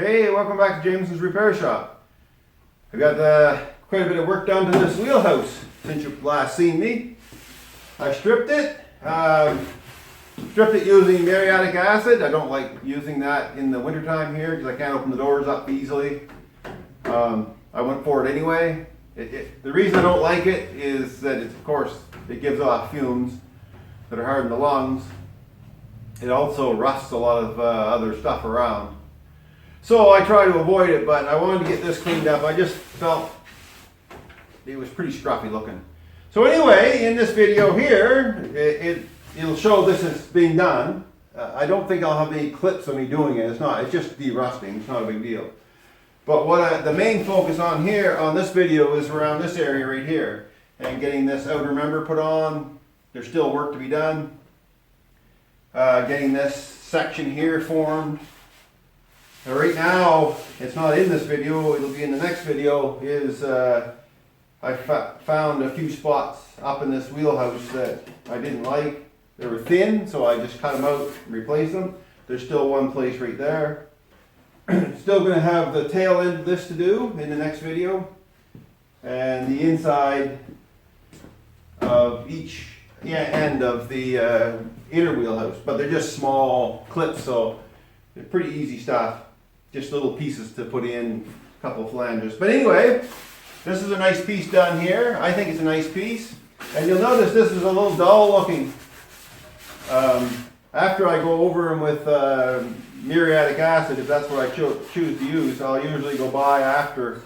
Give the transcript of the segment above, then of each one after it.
Hey, welcome back to Jameson's Repair Shop. I got quite a bit of work done to this wheelhouse since you've last seen me. I stripped it using muriatic acid. I don't like using that in the wintertime here because I can't open the doors up easily. I went for it anyway. The reason I don't like it is that of course it gives off fumes that are hard in the lungs. It also rusts a lot of other stuff around. So I try to avoid it, but I wanted to get this cleaned up. I just felt it was pretty scruffy looking. So anyway, in this video here, it'll show this is being done. I don't think I'll have any clips of me doing it. It's just de-rusting. It's not a big deal. But the main focus on here, on this video, is around this area right here. And getting this outer member put on. There's still work to be done. Getting this section here formed. Now right now, it's not in this video, it'll be in the next video, is I found a few spots up in this wheelhouse that I didn't like. They were thin, so I just cut them out and replaced them. There's still one place right there. Still going to have the tail end of this to do in the next video. And the inside of each end of the inner wheelhouse. But they're just small clips, so they're pretty easy stuff. Just little pieces to put in, a couple of flanges. But anyway, this is a nice piece done here. I think it's a nice piece. And you'll notice this is a little dull looking. After I go over them with muriatic acid, if that's what I choose to use, I'll usually go by after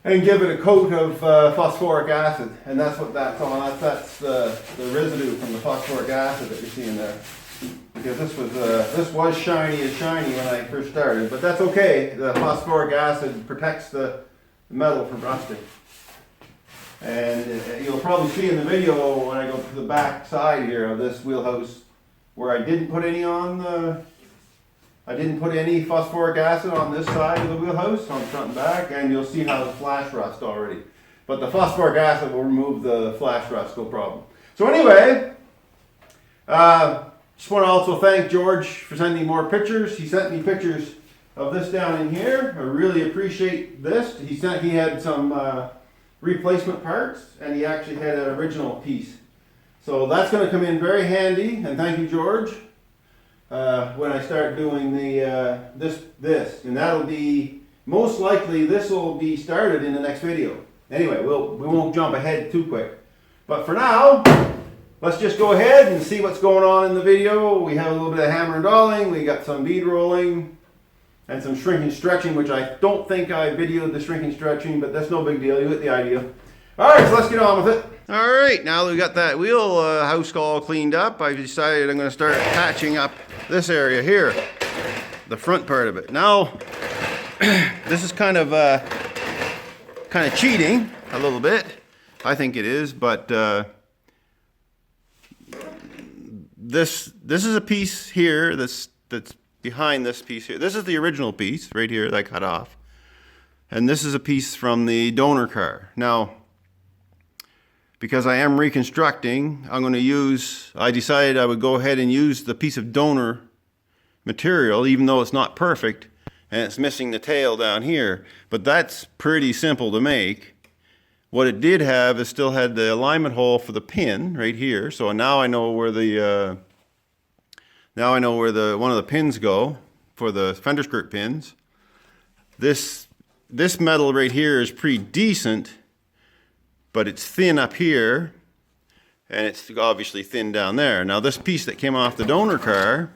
and give it a coat of phosphoric acid. And that's what that's on. That's the residue from the phosphoric acid that you're seeing there. Because this was shiny as shiny when I first started, but that's okay. The phosphoric acid protects the metal from rusting. And you'll probably see in the video when I go to the back side here of this wheelhouse where I didn't put any phosphoric acid on this side of the wheelhouse, on front and back, and you'll see how it's flash rust already. But the phosphoric acid will remove the flash rust, no problem. So anyway, just want to also thank George for sending more pictures. He sent me pictures of this down in here. I really appreciate this. He had some replacement parts, and he actually had an original piece. So that's going to come in very handy, and thank you, George, when I start doing the this. And that'll be, most likely, this will be started in the next video. Anyway, we won't jump ahead too quick. But for now, let's just go ahead and see what's going on in the video. We have a little bit of hammer and dolling, we got some bead rolling, and some shrinking stretching, which I don't think I videoed the shrinking stretching, but that's no big deal, you get the idea. Alright, so let's get on with it. Alright, now that we got that wheelhouse all cleaned up, I've decided I'm going to start patching up this area here, the front part of it. Now, this is kind of cheating a little bit. I think it is, but this is a piece here that's behind this piece here. This is the original piece right here that I cut off. And this is a piece from the donor car. Now, because I am reconstructing, I decided I would go ahead and use the piece of donor material, even though it's not perfect, and it's missing the tail down here. But that's pretty simple to make. What it did have is still had the alignment hole for the pin right here. So now I know where one of the pins go for the fender skirt pins. This metal right here is pretty decent, but it's thin up here, and it's obviously thin down there. Now this piece that came off the donor car,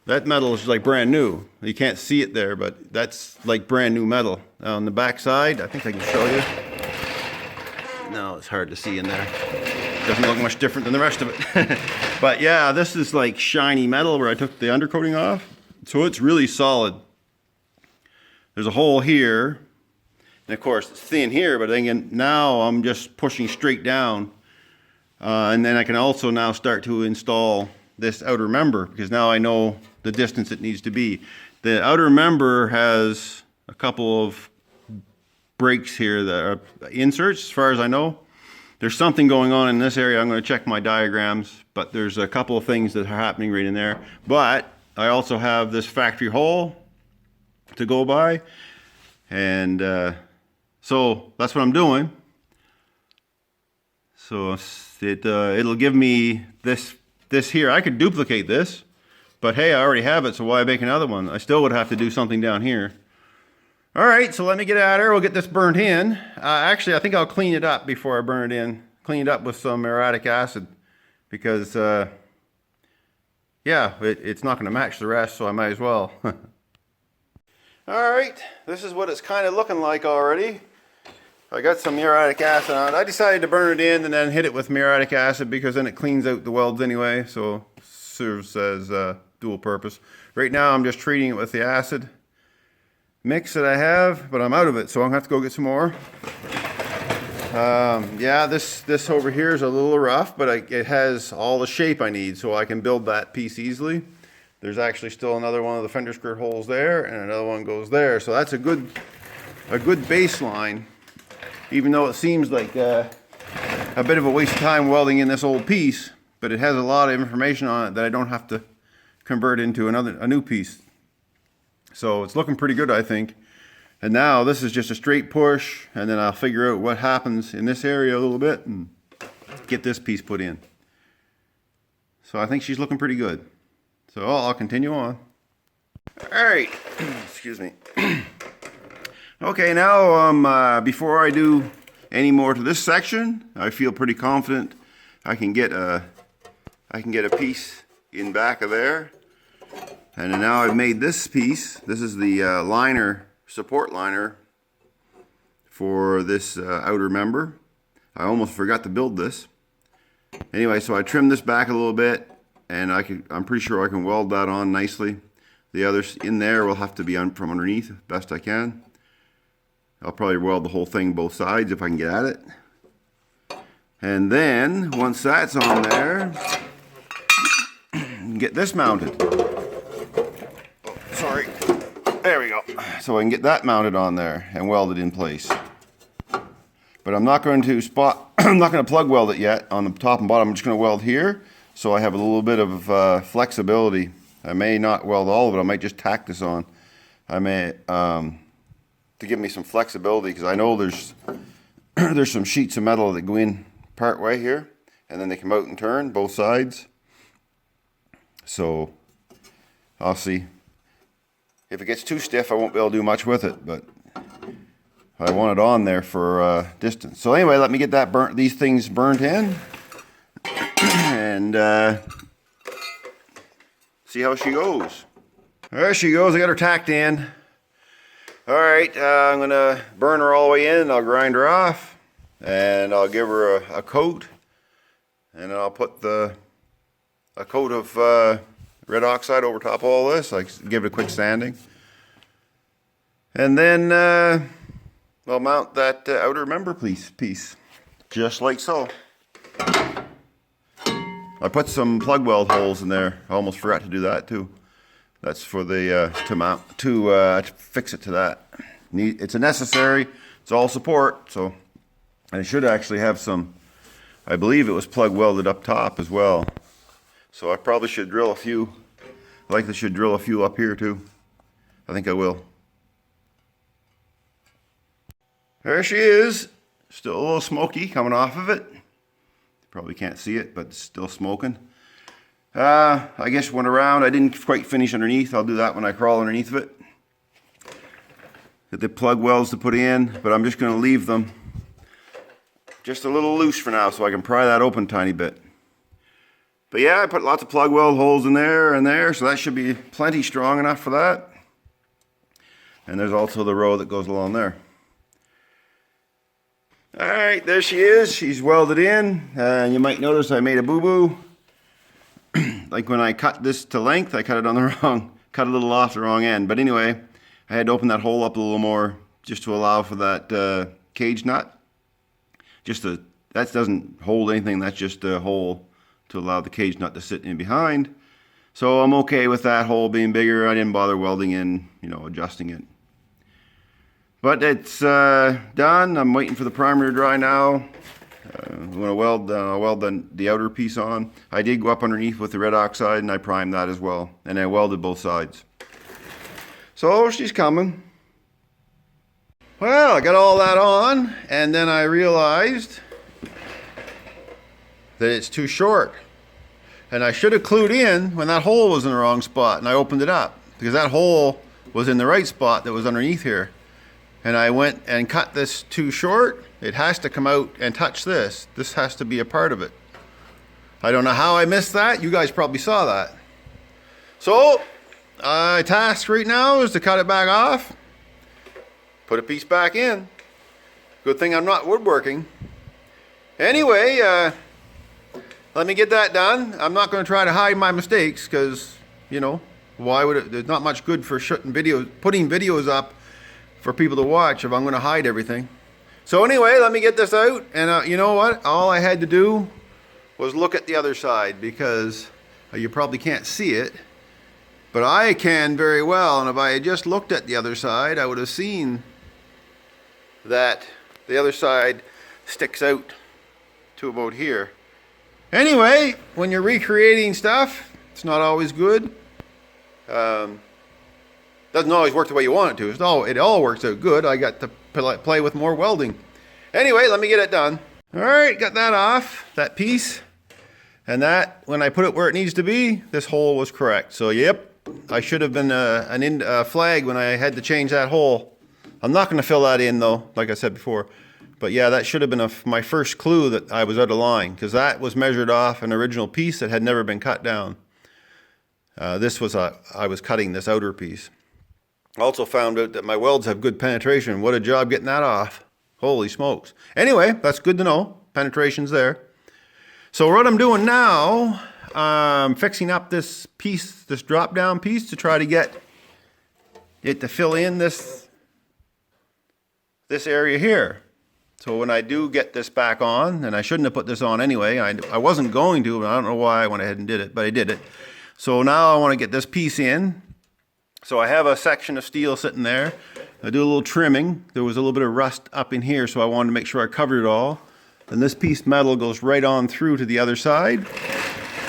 that metal is like brand new. You can't see it there, but that's like brand new metal. On the back side, I think I can show you. No, it's hard to see in there. Doesn't look much different than the rest of it. But yeah, this is like shiny metal where I took the undercoating off. So it's really solid. There's a hole here. And of course, it's thin here, but again, now I'm just pushing straight down. And then I can also now start to install this outer member, because now I know the distance it needs to be. The outer member has a couple of breaks here that are inserts, as far as I know. There's something going on in this area. I'm going to check my diagrams, but there's a couple of things that are happening right in there. But I also have this factory hole to go by, and so that's what I'm doing. So it'll give me this here. I could duplicate this, but hey, I already have it, so why make another one? I still would have to do something down here. All right, so let me get out of there. We'll get this burnt in. Actually, I think I'll clean it up before I burn it in. Clean it up with some muriatic acid, because yeah, it's not going to match the rest, so I might as well. All right, this is what it's kind of looking like already. I got some muriatic acid on it. I decided to burn it in and then hit it with muriatic acid because then it cleans out the welds anyway, so serves as dual purpose. Right now I'm just treating it with the acid mix that I have, but I'm out of it, so I'm gonna have to go get some more. Yeah, this over here is a little rough, but it has all the shape I need, so I can build that piece easily. There's actually still another one of the fender skirt holes there, and another one goes there, so that's a good baseline. Even though it seems like a bit of a waste of time welding in this old piece, but it has a lot of information on it that I don't have to convert into a new piece. So it's looking pretty good, I think. And now this is just a straight push, and then I'll figure out what happens in this area a little bit and get this piece put in. So I think she's looking pretty good. So I'll continue on. All right, excuse me. Okay, now before I do any more to this section, I feel pretty confident I can get a piece in back of there. And now I've made this piece. This is the liner, support liner for this outer member. I almost forgot to build this. Anyway, so I trimmed this back a little bit, and I'm pretty sure I can weld that on nicely. The others in there will have to be from underneath, best I can. I'll probably weld the whole thing both sides if I can get at it. And then, once that's on there, get this mounted. Oh, sorry. There we go. So I can get that mounted on there and weld it in place. But I'm not going to I'm not going to plug weld it yet on the top and bottom. I'm just going to weld here, so I have a little bit of flexibility. I may not weld all of it. I might just tack this on. I may... to give me some flexibility, because I know there's some sheets of metal that go in part way here, and then they come out and turn both sides. So I'll see. If it gets too stiff, I won't be able to do much with it, but I want it on there for distance. So anyway, let me get these things burnt in and see how she goes. There she goes. I got her tacked in. All right, I'm gonna burn her all the way in, and I'll grind her off, and I'll give her a coat, and then I'll put a coat of red oxide over top of all this. Like, give it a quick sanding, and then I'll mount that outer member piece, just like so. I put some plug weld holes in there. I almost forgot to do that too. That's for the to fix it to that. It's a necessary. It's all support. So I should actually have some. I believe it was plug welded up top as well. So I probably should drill a few. I likely should drill a few up here too. I think I will. There she is. Still a little smoky coming off of it. Probably can't see it, but it's still smoking. I guess went around. I didn't quite finish underneath. I'll do that when I crawl underneath of it. Get the plug welds to put in, but I'm just going to leave them just a little loose for now so I can pry that open a tiny bit. But yeah, I put lots of plug weld holes in there and there, so that should be plenty strong enough for that. And there's also the row that goes along there. All right, there she is. She's welded in, and you might notice I made a boo-boo. Like when I cut this to length, I cut it on the cut a little off the wrong end. But anyway, I had to open that hole up a little more just to allow for that cage nut. That doesn't hold anything, that's just a hole to allow the cage nut to sit in behind. So I'm okay with that hole being bigger. I didn't bother welding in, adjusting it. But it's done. I'm waiting for the primer to dry now. I'm going to weld the outer piece on. I did go up underneath with the red oxide and I primed that as well. And I welded both sides. So she's coming. Well, I got all that on and then I realized that it's too short. And I should have clued in when that hole was in the wrong spot and I opened it up. Because that hole was in the right spot that was underneath here. And I went and cut this too short. It has to come out and touch this. This has to be a part of it. I don't know how I missed that. You guys probably saw that. So, my task right now is to cut it back off. Put a piece back in. Good thing I'm not woodworking. Anyway, let me get that done. I'm not going to try to hide my mistakes because, you know, why would it? There's not much good for putting videos up for people to watch if I'm going to hide everything. So anyway, let me get this out, and you know what? All I had to do was look at the other side because you probably can't see it, but I can very well, and if I had just looked at the other side, I would have seen that the other side sticks out to about here. Anyway, when you're recreating stuff, it's not always good. Doesn't always work the way you want it to. It all works out good. I got to play with more welding. Anyway, let me get it done. All right, got that off, that piece. And that, when I put it where it needs to be, this hole was correct. So, yep, I should have been a flag when I had to change that hole. I'm not going to fill that in, though, like I said before. But, yeah, that should have been my first clue that I was out of line, because that was measured off an original piece that had never been cut down. I was cutting this outer piece. Also found out that my welds have good penetration. What a job getting that off. Holy smokes. Anyway, that's good to know. Penetration's there. So what I'm doing now, I'm fixing up this piece, this drop down piece, to try to get it to fill in this area here. So when I do get this back on, and I shouldn't have put this on anyway, I wasn't going to, but I don't know why I went ahead and did it, but I did it. So now I want to get this piece in. So I have a section of steel sitting there. I do a little trimming. There was a little bit of rust up in here, so I wanted to make sure I covered it all. And this piece of metal goes right on through to the other side.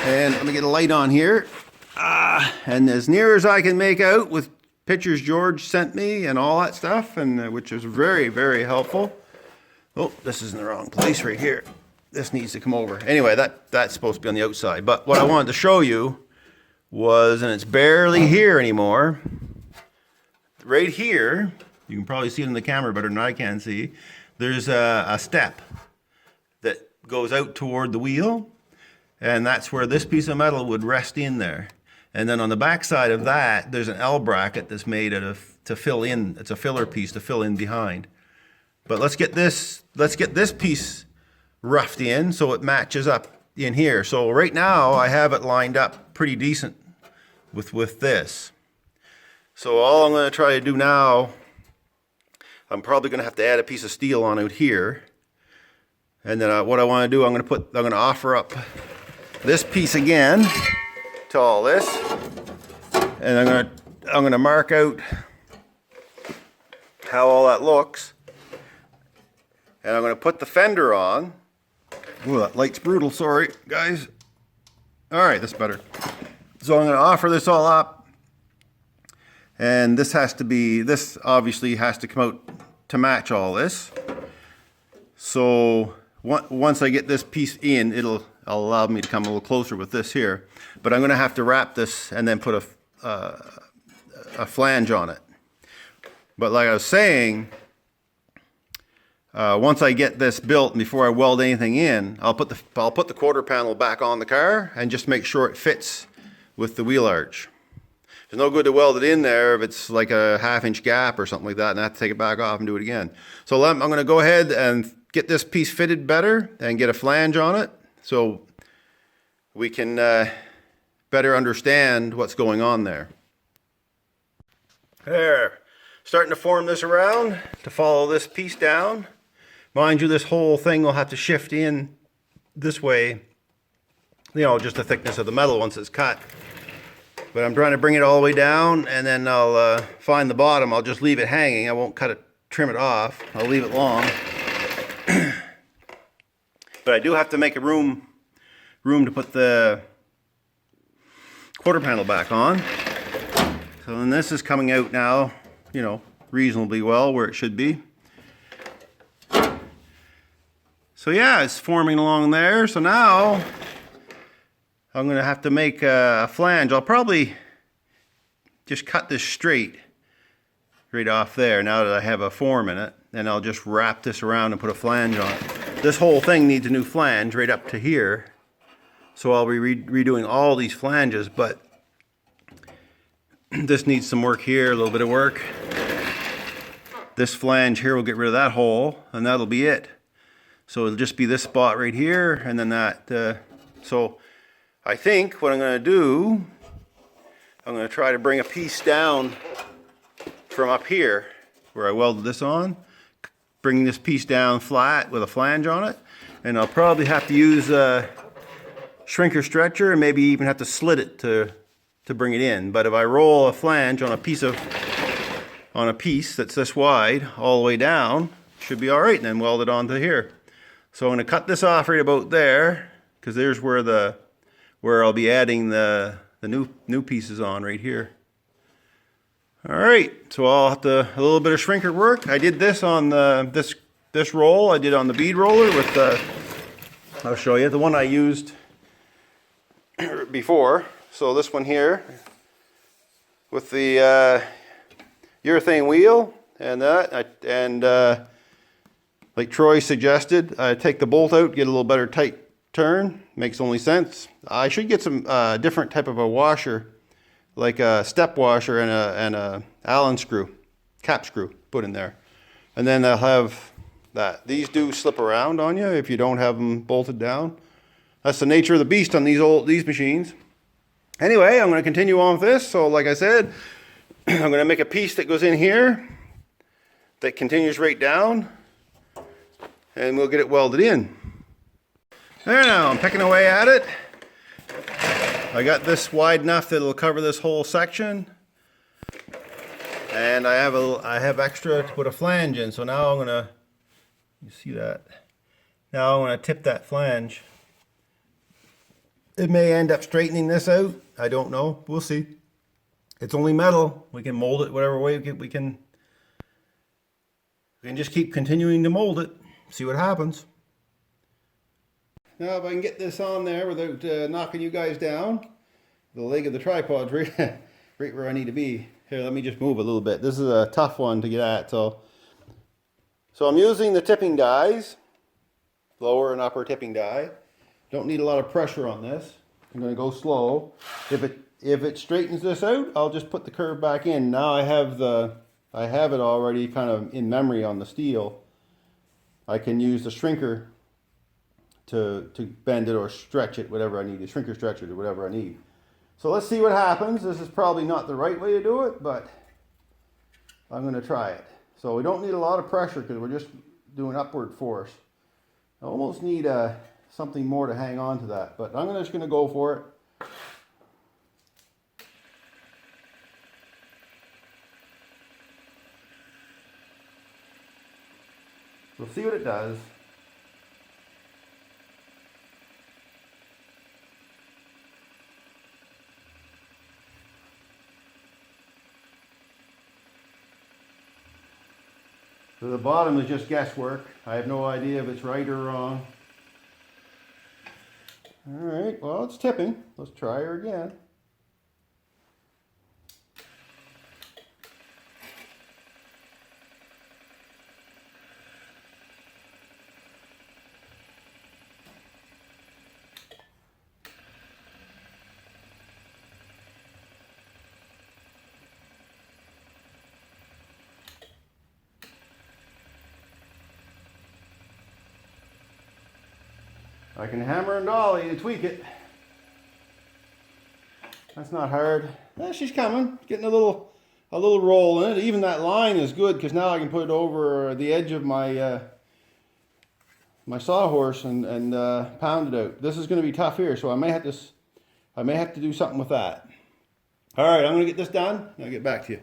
And let me get a light on here. And as near as I can make out with pictures George sent me and all that stuff, and which is very, very helpful. Oh, this is in the wrong place right here. This needs to come over. Anyway, that's supposed to be on the outside. But what I wanted to show you was, and it's barely here anymore, right here, you can probably see it in the camera better than I can see, there's a step that goes out toward the wheel, and that's where this piece of metal would rest in there. And then on the back side of that, there's an L bracket that's made to fill in. It's a filler piece to fill in behind. But let's get this piece roughed in so it matches up in here. So right now I have it lined up pretty decent with this. So all I'm going to try to do now, I'm probably going to have to add a piece of steel on out here. And then what I want to do, I'm going to offer up this piece again to all this, and I'm going to mark out how all that looks. And I'm going to put the fender on. Ooh, that light's brutal, sorry guys. All right, that's better. So I'm going to offer this all up, and this obviously has to come out to match all this. So once I get this piece in, it'll allow me to come a little closer with this here. But I'm going to have to wrap this and then put a flange on it. But like I was saying, once I get this built and before I weld anything in, I'll put the quarter panel back on the car and just make sure it fits with the wheel arch. There's no good to weld it in there if it's like a 1/2 inch gap or something like that, and I have to take it back off and do it again. So I'm going to go ahead and get this piece fitted better and get a flange on it so we can better understand what's going on there. There, starting to form this around to follow this piece down. Mind you, this whole thing will have to shift in this way, you know, just the thickness of the metal once it's cut. But I'm trying to bring it all the way down, and then I'll find the bottom. I'll just leave it hanging. I won't trim it off. I'll leave it long. But I do have to make a room to put the quarter panel back on. So then this is coming out now, you know, reasonably well where it should be. So yeah, it's forming along there. So now I'm going to have to make a flange. I'll probably just cut this straight right off there now that I have a form in it. And I'll just wrap this around and put a flange on it. This whole thing needs a new flange right up to here. So I'll be redoing all these flanges, but this needs some work here, a little bit of work. This flange here will get rid of that hole, and that'll be it. So it'll just be this spot right here, and then that. So I think what I'm going to do, I'm going to try to bring a piece down from up here, where I welded this on, bring this piece down flat with a flange on it, and I'll probably have to use a shrinker stretcher and maybe even have to slit it to bring it in. But if I roll a flange on a piece that's this wide all the way down, should be all right, and then weld it onto here. So I'm going to cut this off right about there, because there's where I'll be adding the new pieces on right here. All right, so I'll have to a little bit of shrinker work. I did this on this roll. I did on the bead roller with the. I'll show you the one I used before. So this one here with the urethane wheel and that, like Troy suggested, I take the bolt out, get a little better tight turn. Makes only sense. I should get some different type of a washer, like a step washer and a Allen screw, cap screw put in there. And then I'll have that. These do slip around on you if you don't have them bolted down. That's the nature of the beast on these machines. Anyway, I'm going to continue on with this. So like I said, I'm going to make a piece that goes in here that continues right down, and we'll get it welded in. There now, I'm picking away at it. I got this wide enough that it'll cover this whole section, and I have extra to put a flange in. So now I'm going to, you see that? Now I'm going to tip that flange. It may end up straightening this out. I don't know. We'll see. It's only metal. We can mold it whatever way we can just keep continuing to mold it. See what happens. Now if I can get this on there without knocking you guys down, the leg of the tripod's right where I need to be. Here, let me just move a little bit. This is a tough one to get at. So I'm using the tipping dies, lower and upper tipping die. Don't need a lot of pressure on this. I'm going to go slow. If it straightens this out, I'll just put the curve back in. Now I have it already kind of in memory on the steel. I can use the shrinker to bend it or stretch it, whatever I need. The shrinker stretcher to whatever I need. So let's see what happens. This is probably not the right way to do it, but I'm going to try it. So we don't need a lot of pressure because we're just doing upward force. I almost need something more to hang on to that, but I'm just going to go for it. We'll see what it does. So the bottom is just guesswork. I have no idea if it's right or wrong. All right, well, it's tipping. Let's try her again. I can hammer and dolly to tweak it. That's not hard. She's coming, getting a little roll in it. Even that line is good because now I can put it over the edge of my my sawhorse and pound it out. This is going to be tough here, so I may have to do something with that. All right, I'm going to get this done. I'll get back to you.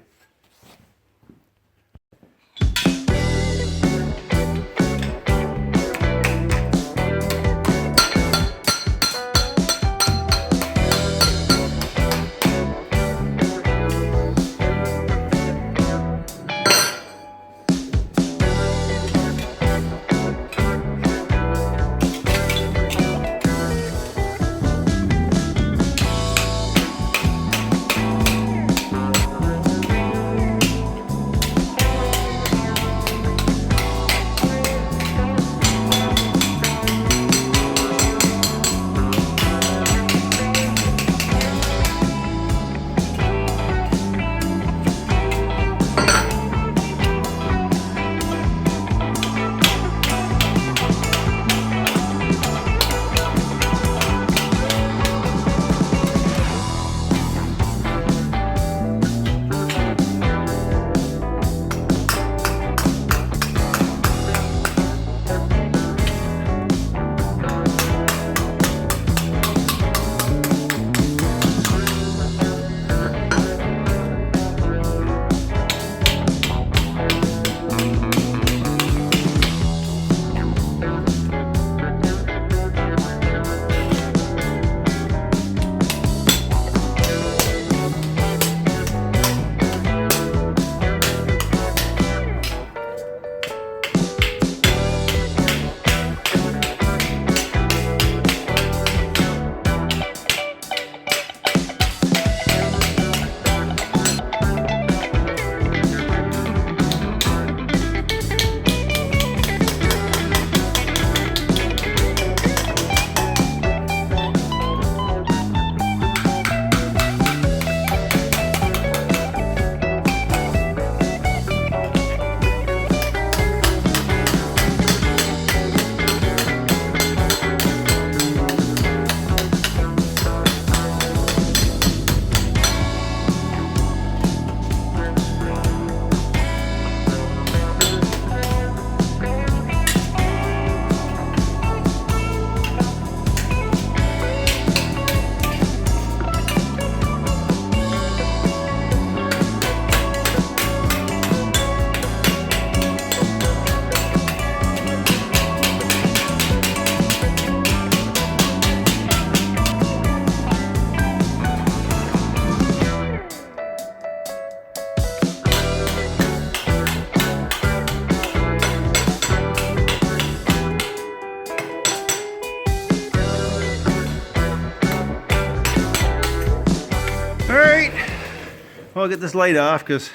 I'll get this light off because,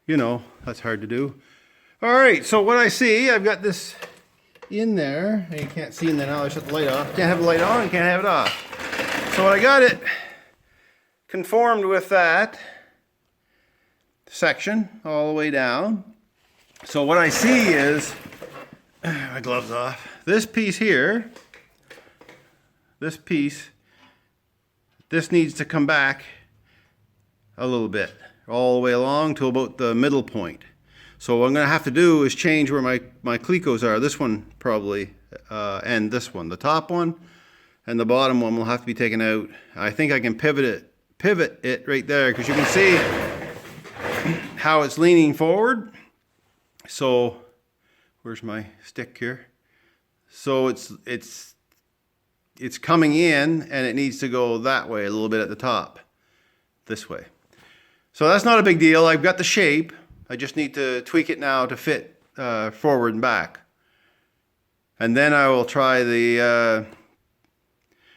you know, that's hard to do. All right, so what I see, I've got this in there. And you can't see in there now. I shut the light off. Can't have the light on, can't have it off. So I got it conformed with that section all the way down. So what I see is, my gloves off, this piece here, this piece, this needs to come back a little bit, all the way along to about the middle point. So what I'm going to have to do is change where my clecos are. This one probably, and this one. The top one and the bottom one will have to be taken out. I think I can pivot it right there, because you can see how it's leaning forward. So where's my stick here? So it's coming in, and it needs to go that way a little bit at the top, this way. So that's not a big deal. I've got the shape. I just need to tweak it now to fit forward and back. And then I will try the,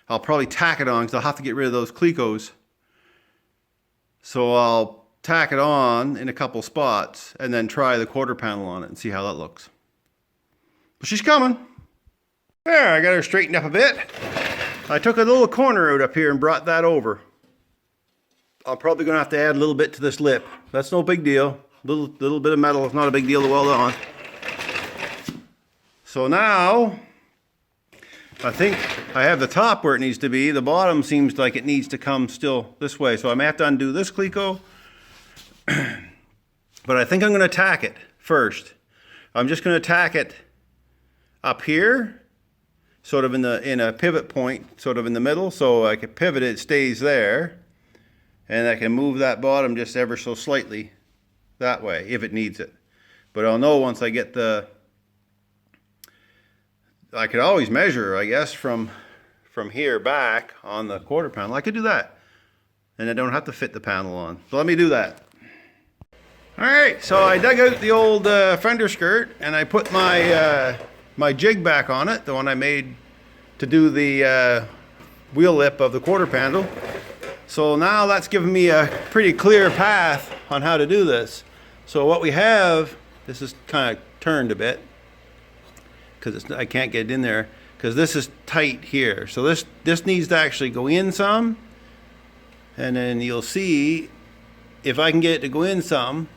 I'll probably tack it on, because I'll have to get rid of those clecos. So I'll tack it on in a couple spots and then try the quarter panel on it and see how that looks. But she's coming. There, I got her straightened up a bit. I took a little corner out up here and brought that over. I'm probably going to have to add a little bit to this lip. That's no big deal. Little bit of metal is not a big deal to weld on. So now, I think I have the top where it needs to be. The bottom seems like it needs to come still this way. So I may have to undo this cleco. But I think I'm going to tack it first. I'm just going to tack it up here, sort of in a pivot point, sort of in the middle. So I can pivot it, stays there. And I can move that bottom just ever so slightly that way if it needs it. But I'll know once I get I could always measure, I guess, from here back on the quarter panel. I could do that. And I don't have to fit the panel on. So let me do that. Alright, so I dug out the old fender skirt and I put my jig back on it, the one I made to do the wheel lip of the quarter panel. So now that's given me a pretty clear path on how to do this. So what we have, this is kind of turned a bit because I can't get it in there because this is tight here. So this needs to actually go in some, and then you'll see if I can get it to go in some.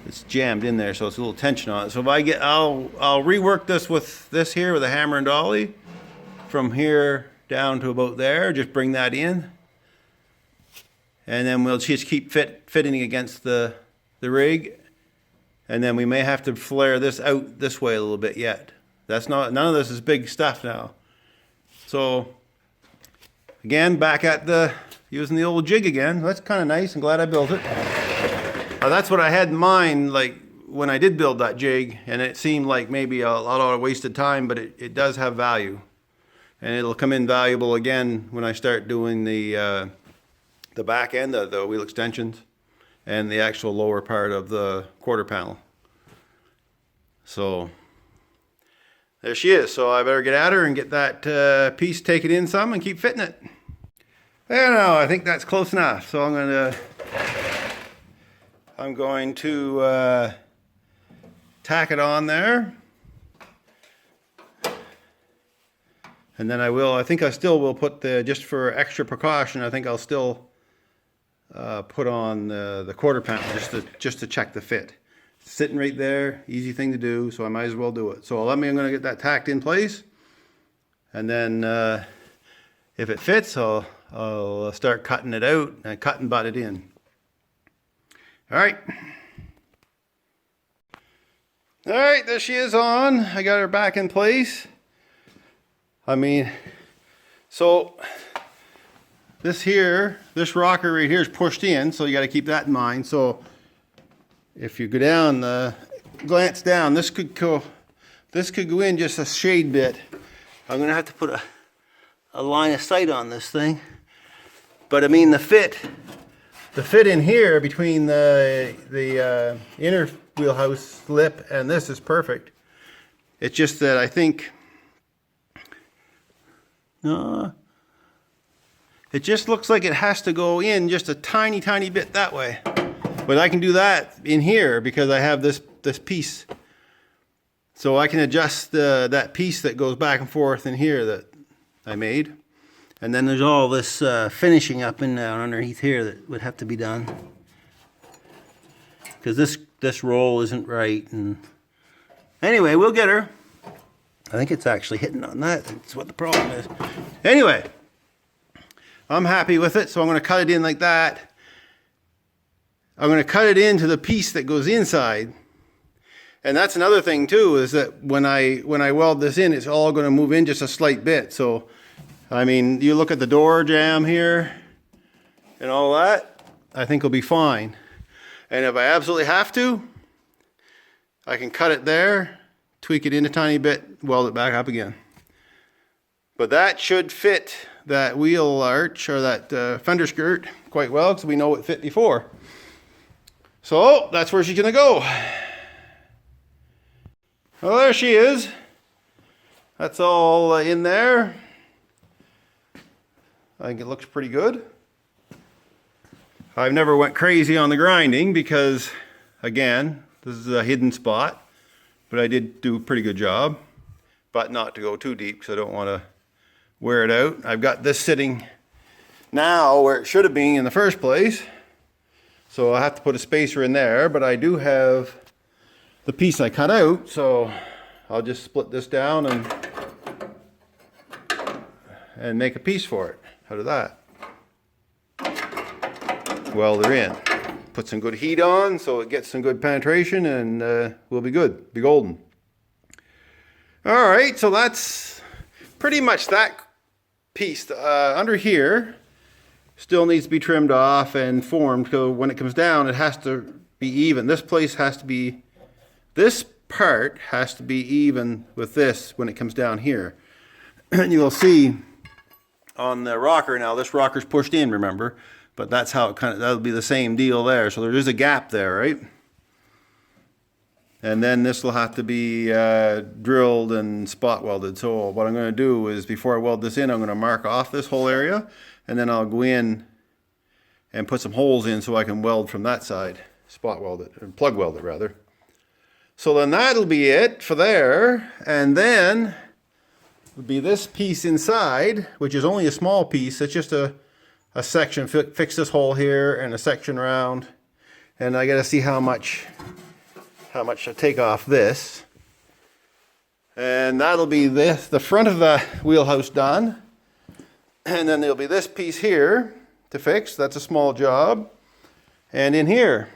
It's jammed in there, so it's a little tension on it. So if I'll rework this with this here with a hammer and dolly from here down to about there. Just bring that in, and then we'll just keep fitting against the rig, and then we may have to flare this out this way a little bit yet. None of this is big stuff now. So again, back at using the old jig again. That's kind of nice. I'm glad I built it. That's what I had in mind, like when I did build that jig, and it seemed like maybe a lot of wasted time, but it does have value. And it'll come in valuable again when I start doing the back end of the wheel extensions and the actual lower part of the quarter panel. So there she is. So I better get at her and get that piece taken in some and keep fitting it. There now, I think that's close enough. So I'm going to tack it on there. And then I think I still will put just for extra precaution, I think I'll still put on the quarter panel just to check the fit. It's sitting right there, easy thing to do, so I might as well do it. So I'm going to get that tacked in place, and then if it fits, I'll start cutting it out and cut and butt it in. All right, there she is on. I got her back in place. I mean, so this rocker right here is pushed in, so you got to keep that in mind. So if you go down, glance down, this could go in just a shade bit. I'm gonna have to put a line of sight on this thing. But I mean, the fit in here between the inner wheelhouse lip and this is perfect. It's just that I think It just looks like it has to go in just a tiny, tiny bit that way. But I can do that in here because I have this piece. So I can adjust that piece that goes back and forth in here that I made. And then there's all this finishing up and down underneath here that would have to be done. Because this roll isn't right. And anyway, we'll get her. I think it's actually hitting on that. That's what the problem is. Anyway, I'm happy with it. So I'm going to cut it in like that. I'm going to cut it into the piece that goes inside. And that's another thing too, is that when I weld this in, it's all going to move in just a slight bit. So, I mean, you look at the door jamb here and all that, I think it'll be fine. And if I absolutely have to, I can cut it there, tweak it in a tiny bit, weld it back up again. But that should fit that wheel arch or that fender skirt quite well, because we know it fit before. So that's where she's going to go. Well, there she is. That's all in there. I think it looks pretty good. I've never went crazy on the grinding because, again, this is a hidden spot. But I did do a pretty good job. But not to go too deep because I don't want to wear it out. I've got this sitting now where it should have been in the first place. So I have to put a spacer in there, but I do have the piece I cut out, so I'll just split this down and make a piece for it out of that. Weld her in. Put some good heat on so it gets some good penetration, and we'll be good, be golden. All right, so that's pretty much that piece. Under here still needs to be trimmed off and formed, so when it comes down it has to be even. This part has to be even with this when it comes down here. And you'll see on the rocker now, this rocker's pushed in, remember, but that's how it that'll be the same deal there. So there is a gap there, right? And then this will have to be drilled and spot welded. So what I'm going to do is, before I weld this in, I'm going to mark off this whole area, and then I'll go in and put some holes in so I can weld from that side, spot weld it, or plug weld it rather. So then that'll be it for there, and then it'll be this piece inside, which is only a small piece. It's just a section, fix this hole here and a section around, and I got to see how much I take off this, and that'll be this, the front of the wheelhouse done. And then there'll be this piece here to fix. That's a small job. And in here,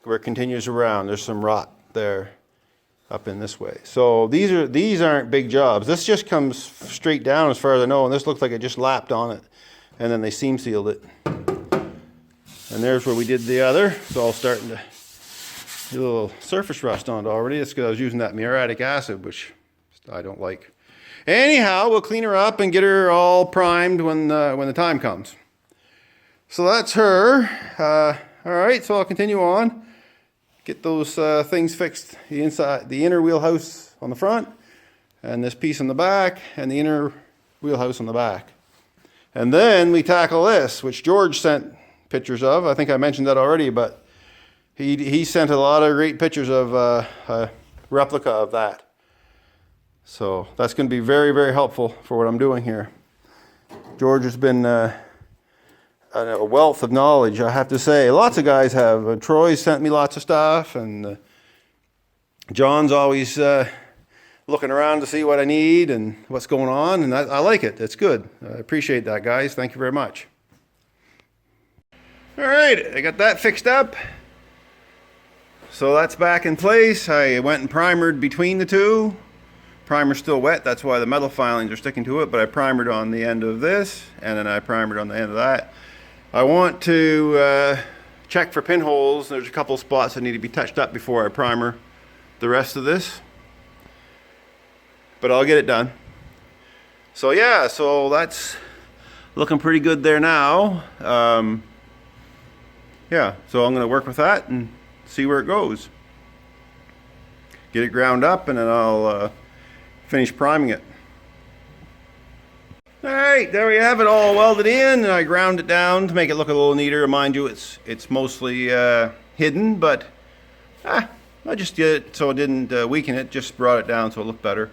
where it continues around, there's some rot there up in this way. So these aren't big jobs. This just comes straight down as far as I know, and this looks like it just lapped on it, and then they seam sealed it. And there's where we did the other. It's all starting to get a little surface rust on it already. It's because I was using that muriatic acid, which I don't like. Anyhow, we'll clean her up and get her all primed when the time comes. So that's her. All right, so I'll continue on. Get those things fixed. The inner wheelhouse on the front, and this piece on the back, and the inner wheelhouse on the back. And then we tackle this, which George sent pictures of. I think I mentioned that already, but he sent a lot of great pictures of a replica of that. So that's going to be very, very helpful for what I'm doing here. George has been a wealth of knowledge, I have to say. Lots of guys have. Troy's sent me lots of stuff, and John's always looking around to see what I need and what's going on, and I like it. It's good. I appreciate that, guys. Thank you very much. All right, I got that fixed up. So that's back in place. I went and primered between the two. Primer's still wet, that's why the metal filings are sticking to it, but I primered on the end of this, and then I primered on the end of that. I want to check for pinholes. There's a couple spots that need to be touched up before I primer the rest of this, but I'll get it done. So yeah, so that's looking pretty good there now. Yeah, so I'm going to work with that and see where it goes. Get it ground up, and then I'll finish priming it. Alright, there we have it all welded in, and I ground it down to make it look a little neater. Mind you, it's mostly hidden, but I just did it so it didn't weaken it, just brought it down so it looked better.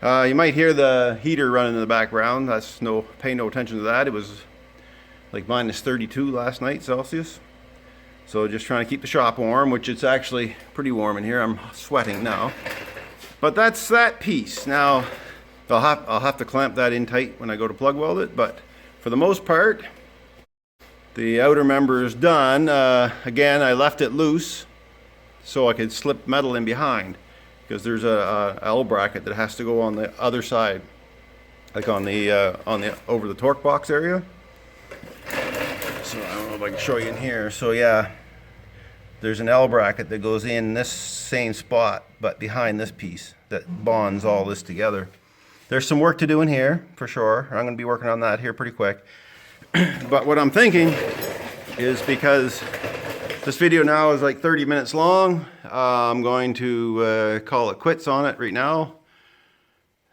You might hear the heater running in the background. Pay no attention to that. It was like minus 32 last night Celsius. So just trying to keep the shop warm, which it's actually pretty warm in here. I'm sweating now. But that's that piece. Now, I'll have to clamp that in tight when I go to plug weld it, but for the most part, the outer member is done. Again, I left it loose so I could slip metal in behind, because there's a L bracket that has to go on the other side, like on the over the torque box area. So I don't know if I can show you in here. So yeah, there's an L bracket that goes in this same spot, but behind this piece that bonds all this together. There's some work to do in here, for sure. I'm going to be working on that here pretty quick. But what I'm thinking is, because this video now is like 30 minutes long, I'm going to call it quits on it right now.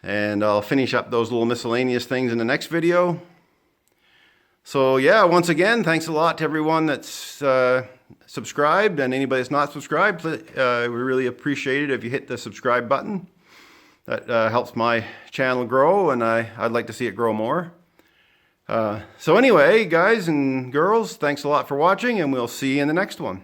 And I'll finish up those little miscellaneous things in the next video. So yeah, once again, thanks a lot to everyone that's subscribed, and anybody that's not subscribed. We really appreciate it if you hit the subscribe button. That helps my channel grow, and I'd like to see it grow more. So anyway, guys and girls, thanks a lot for watching, and we'll see you in the next one.